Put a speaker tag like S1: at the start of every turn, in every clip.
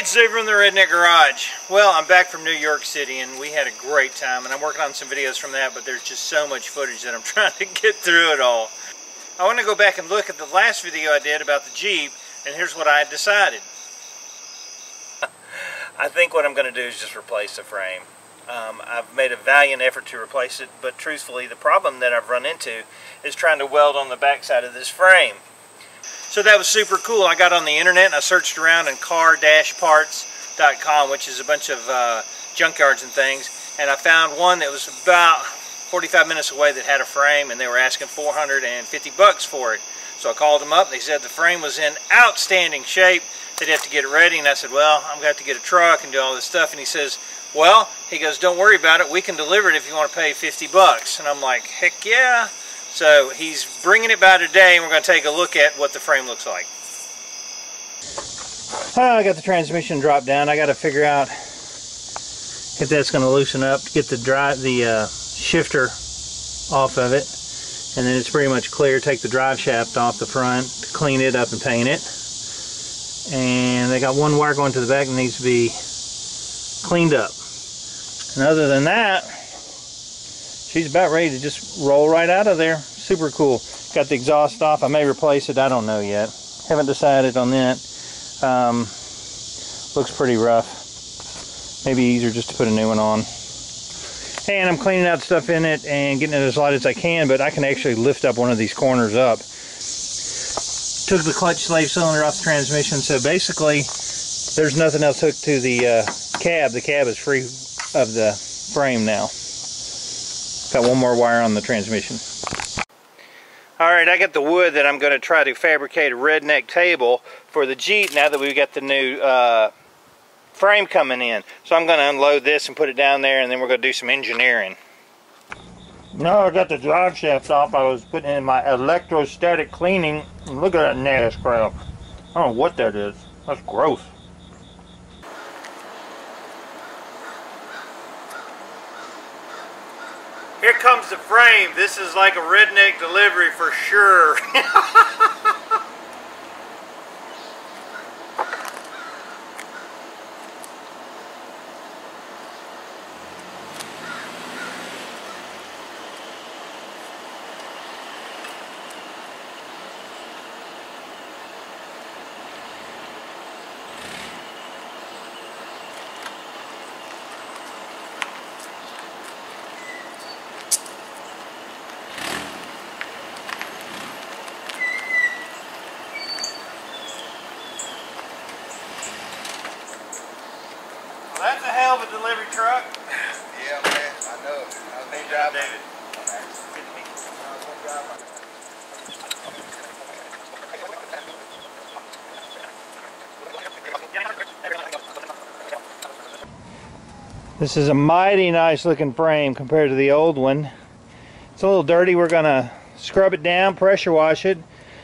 S1: Alright, Steve from the Redneck Garage. Well, I'm back from New York City and we had a great time, and I'm working on some videos from that, but there's just so much footage that I'm trying to get through it all. I want to go back and look at the last video I did about the Jeep, and here's what I had decided. I think what I'm going to do is just replace the frame. I've made a valiant effort to replace it, but truthfully the problem that I've run into is trying to weld on the backside of this frame. So that was super cool. I got on the internet and I searched around in car-parts.com, which is a bunch of junkyards and things, and I found one that was about 45 minutes away that had a frame, and they were asking $450 for it. So I called them up. They said the frame was in outstanding shape. They'd have to get it ready, and I said, well, I'm going to have to get a truck and do all this stuff. And he says, well, he goes, don't worry about it. We can deliver it if you want to pay $50. And I'm like, heck yeah. So he's bringing it by today, and we're going to take a look at what the frame looks like. I got the transmission dropped down. I got to figure out if that's going to loosen up to get the shifter off of it, and then it's pretty much clear. Take the drive shaft off the front to clean it up and paint it. And they got one wire going to the back that needs to be cleaned up. And other than that, she's about ready to just roll right out of there. Super cool. Got the exhaust off. I may replace it. I don't know yet. Haven't decided on that. Looks pretty rough. Maybe easier just to put a new one on. And I'm cleaning out stuff in it and getting it as light as I can, but I can actually lift up one of these corners up. Took the clutch slave cylinder off the transmission, so basically there's nothing else hooked to the cab. The cab is free of the frame now. Got one more wire on the transmission. Alright, I got the wood that I'm going to try to fabricate a Redneck table for the Jeep now that we've got the new frame coming in. So I'm going to unload this and put it down there, and then we're going to do some engineering. No, I got the drive shaft off. I was putting in my electrostatic cleaning. And look at that nasty crap. I don't know what that is. That's gross. Here comes the frame. This is like a Redneck delivery for sure. That's a hell of a delivery truck.
S2: Yeah, man, I know. I was going to drive David. This is a mighty nice looking frame compared to the old one. It's a little dirty. We're going to scrub it down, pressure wash it,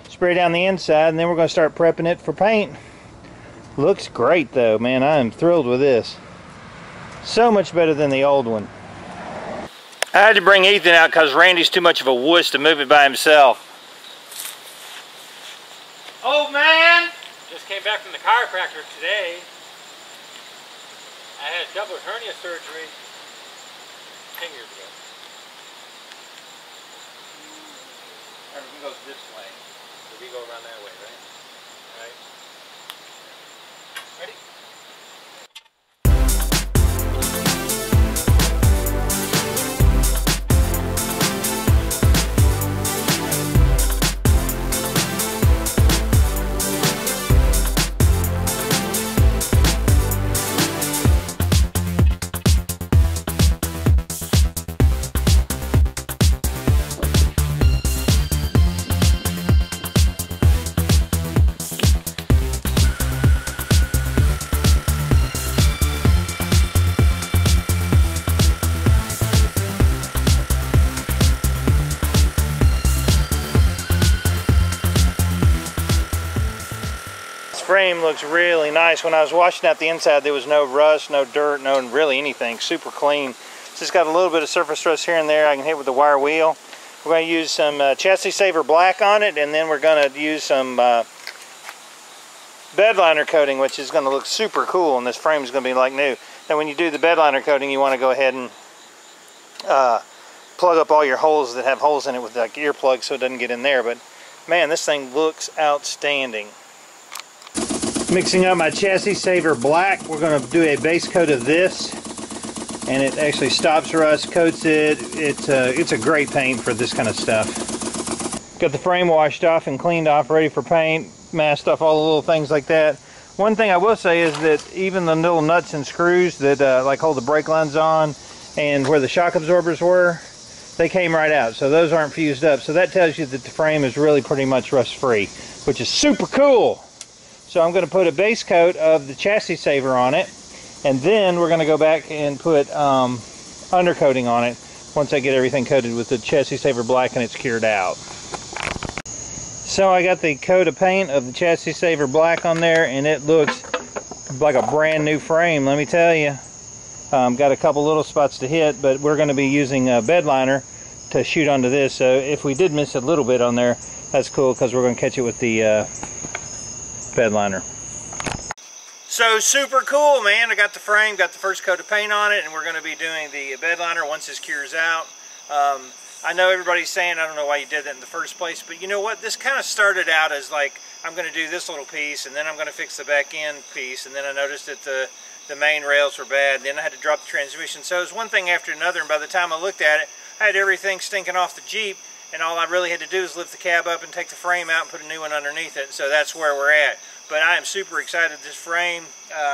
S2: spray down the inside, and then we're going to start prepping it for paint. Looks great though, man. I am thrilled with this. So much better than the old one. I had to bring Ethan out because Randy's too much of a wuss to move it by himself.
S3: Old man! Just came back from the chiropractor today. I had double hernia surgery 10 years ago.
S1: Everything goes this way.
S3: So we go around that way, right? Alright. Ready?
S1: Frame looks really nice. When I was washing out the inside, there was no rust, no dirt, no really anything. Super clean. It's just got a little bit of surface rust here and there I can hit with the wire wheel. We're going to use some Chassis Saver Black on it, and then we're going to use some
S2: bed liner coating, which is going to look super cool, and this frame is going to be like new. Now when you do the bed liner coating, you want to go ahead and plug up all your holes that have holes in it with like earplugs so it doesn't get in there. But man, this thing looks outstanding. Mixing up my Chassis Saver Black, we're going to do a base coat of this, and it actually stops rust, coats it. It's a great paint for this kind of stuff. Got the frame washed off and cleaned off, ready for paint, masked off all the little things like that. One thing I will say is that even the little nuts and screws that like hold the brake lines on and where the shock absorbers were, they came right out, so those aren't fused up. So that tells you that the frame is really pretty much rust free, which is super cool. So I'm going to put a base coat of the Chassis Saver on it, and then we're going to go back and put undercoating on it once I get everything coated with the Chassis Saver Black and it's cured out. So I got the coat of paint of the Chassis Saver Black on there, and it looks like a brand new frame, let me tell you. Got a couple little spots to hit, but we're going to be using a bed liner to shoot onto this, so if we did miss a little bit on there, that's cool because we're going to catch it with the bed liner. So super cool, man. I got the frame, got the first coat of paint on it, and we're going to be doing the bed liner once this cures out. I know everybody's saying, I don't know why you did that in the first place, but you know what? This kind of started out as like, I'm going to do this little piece, and then I'm going to fix the back end piece, and then I noticed that the main rails were bad, and then I had to drop the transmission. So it was one thing after another, and by the time I looked at it, I had everything stinking off the Jeep, and all I really had to do is lift the cab up and take the frame out and put a new one underneath it. So that's where we're at. But I am super excited. This frame,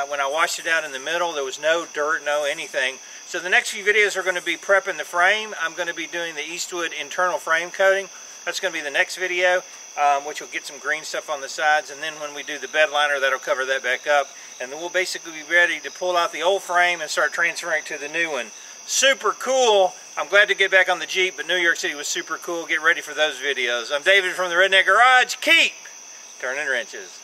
S2: when I washed it out in the middle, there was no dirt, no anything. So the next few videos are going to be prepping the frame. I'm going to be doing the Eastwood internal frame coating. That's going to be the next video, which will get some green stuff on the sides. And then when we do the bed liner, that'll cover that back up. And then we'll basically be ready to pull out the old frame and start transferring it to the new one. Super cool. I'm glad to get back on the Jeep, but New York City was super cool. Get ready for those videos. I'm David from the Redneck Garage. Keep turning wrenches.